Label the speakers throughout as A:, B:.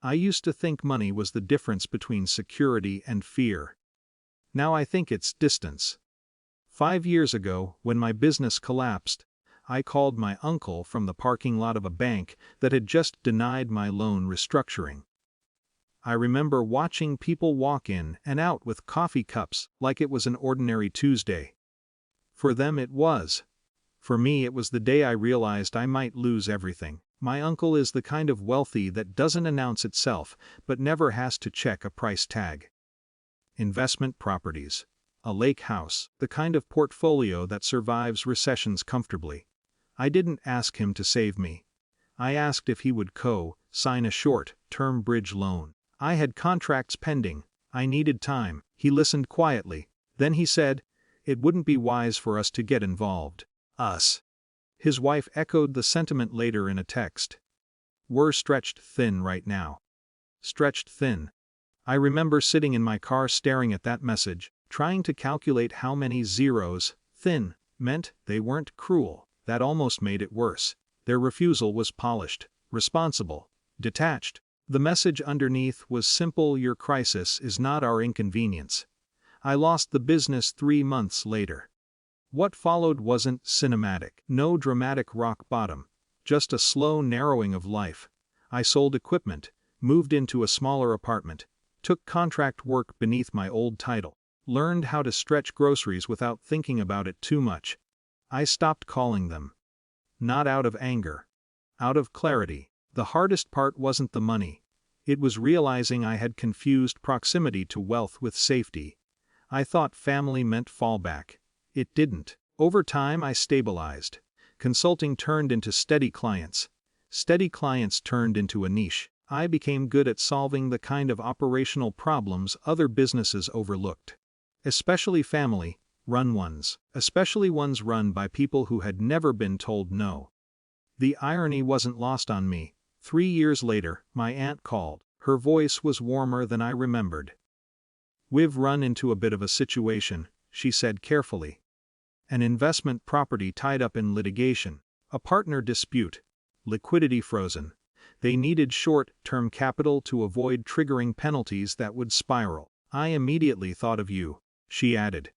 A: I used to think money was the difference between security and fear. Now I think it's distance. 5 years ago, when my business collapsed, I called my uncle from the parking lot of a bank that had just denied my loan restructuring. I remember watching people walk in and out with coffee cups like it was an ordinary Tuesday. For them it was. For me it was the day I realized I might lose everything. My uncle is the kind of wealthy that doesn't announce itself but never has to check a price tag. Investment properties. A lake house, the kind of portfolio that survives recessions comfortably. I didn't ask him to save me. I asked if he would sign a short-term bridge loan. I had contracts pending. I needed time. He listened quietly. Then he said, "It wouldn't be wise for us to get involved." Us. His wife echoed the sentiment later in a text. "We're stretched thin right now." Stretched thin. I remember sitting in my car staring at that message, trying to calculate how many zeros thin meant. They weren't cruel. That almost made it worse. Their refusal was polished, responsible, detached. The message underneath was simple: your crisis is not our inconvenience. I lost the business 3 months later. What followed wasn't cinematic. No dramatic rock bottom. Just a slow narrowing of life. I sold equipment, moved into a smaller apartment, took contract work beneath my old title, learned how to stretch groceries without thinking about it too much. I stopped calling them. Not out of anger. Out of clarity. The hardest part wasn't the money. It was realizing I had confused proximity to wealth with safety. I thought family meant fallback. It didn't. Over time I stabilized. Consulting turned into steady clients. Steady clients turned into a niche. I became good at solving the kind of operational problems other businesses overlooked. Especially family-run ones. Especially ones run by people who had never been told no. The irony wasn't lost on me. 3 years later, my aunt called. Her voice was warmer than I remembered. "We've run into a bit of a situation," she said carefully. "An investment property tied up in litigation. A partner dispute. Liquidity frozen. They needed short-term capital to avoid triggering penalties that would spiral. I immediately thought of you," she added.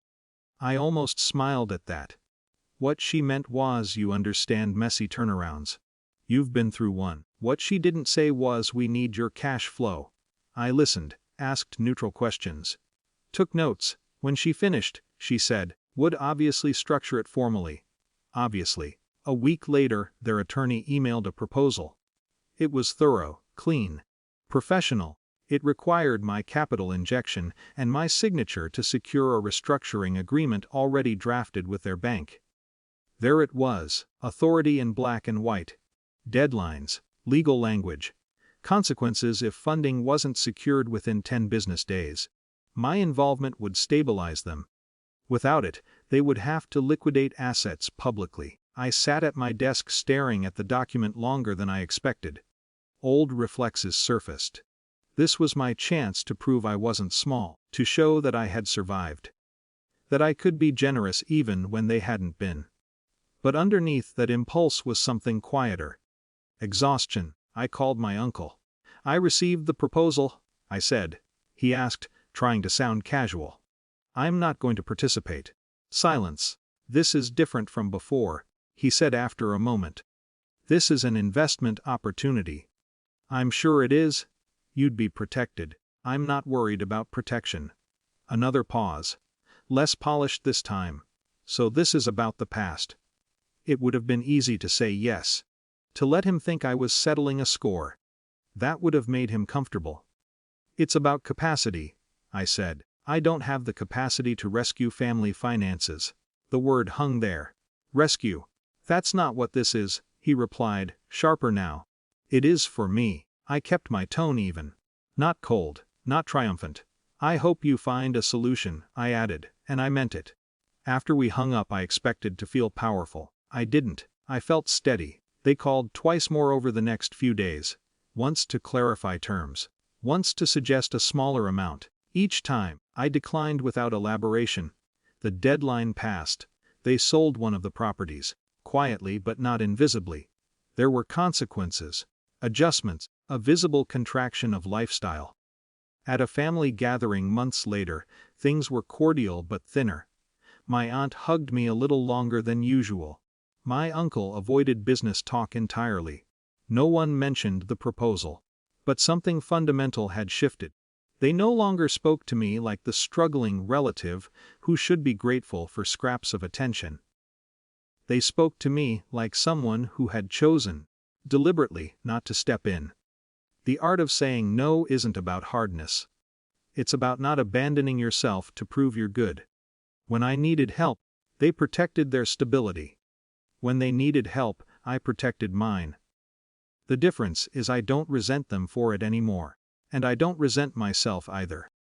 A: I almost smiled at that. What she meant was, you understand messy turnarounds. You've been through one. What she didn't say was, we need your cash flow. I listened, asked neutral questions, took notes. When she finished, she said, "Would obviously structure it formally." Obviously. A week later, their attorney emailed a proposal. It was thorough, clean, professional. It required my capital injection and my signature to secure a restructuring agreement already drafted with their bank. There it was, authority in black and white. Deadlines, legal language, consequences if funding wasn't secured within 10 business days. My involvement would stabilize them. Without it, they would have to liquidate assets publicly. I sat at my desk staring at the document longer than I expected. Old reflexes surfaced. This was my chance to prove I wasn't small, to show that I had survived. That I could be generous even when they hadn't been. But underneath that impulse was something quieter. Exhaustion. I called my uncle. "I received the proposal," I said. He asked, trying to sound casual. "I'm not going to participate." Silence. "This is different from before," he said after a moment. "This is an investment opportunity." "I'm sure it is. You'd be protected." "I'm not worried about protection." Another pause. Less polished this time. "So this is about the past." It would have been easy to say yes. To let him think I was settling a score. That would have made him comfortable. "It's about capacity," I said. "I don't have the capacity to rescue family finances." The word hung there. Rescue. "That's not what this is," he replied, sharper now. "It is for me." I kept my tone even. Not cold, not triumphant. "I hope you find a solution," I added, and I meant it. After we hung up I expected to feel powerful. I didn't. I felt steady. They called twice more over the next few days. Once to clarify terms. Once to suggest a smaller amount. Each time, I declined without elaboration. The deadline passed. They sold one of the properties. Quietly but not invisibly. There were consequences. Adjustments. A visible contraction of lifestyle. At a family gathering months later, things were cordial but thinner. My aunt hugged me a little longer than usual. My uncle avoided business talk entirely. No one mentioned the proposal. But something fundamental had shifted. They no longer spoke to me like the struggling relative who should be grateful for scraps of attention. They spoke to me like someone who had chosen, deliberately, not to step in. The art of saying no isn't about hardness. It's about not abandoning yourself to prove you're good. When I needed help, they protected their stability. When they needed help, I protected mine. The difference is I don't resent them for it anymore. And I don't resent myself either.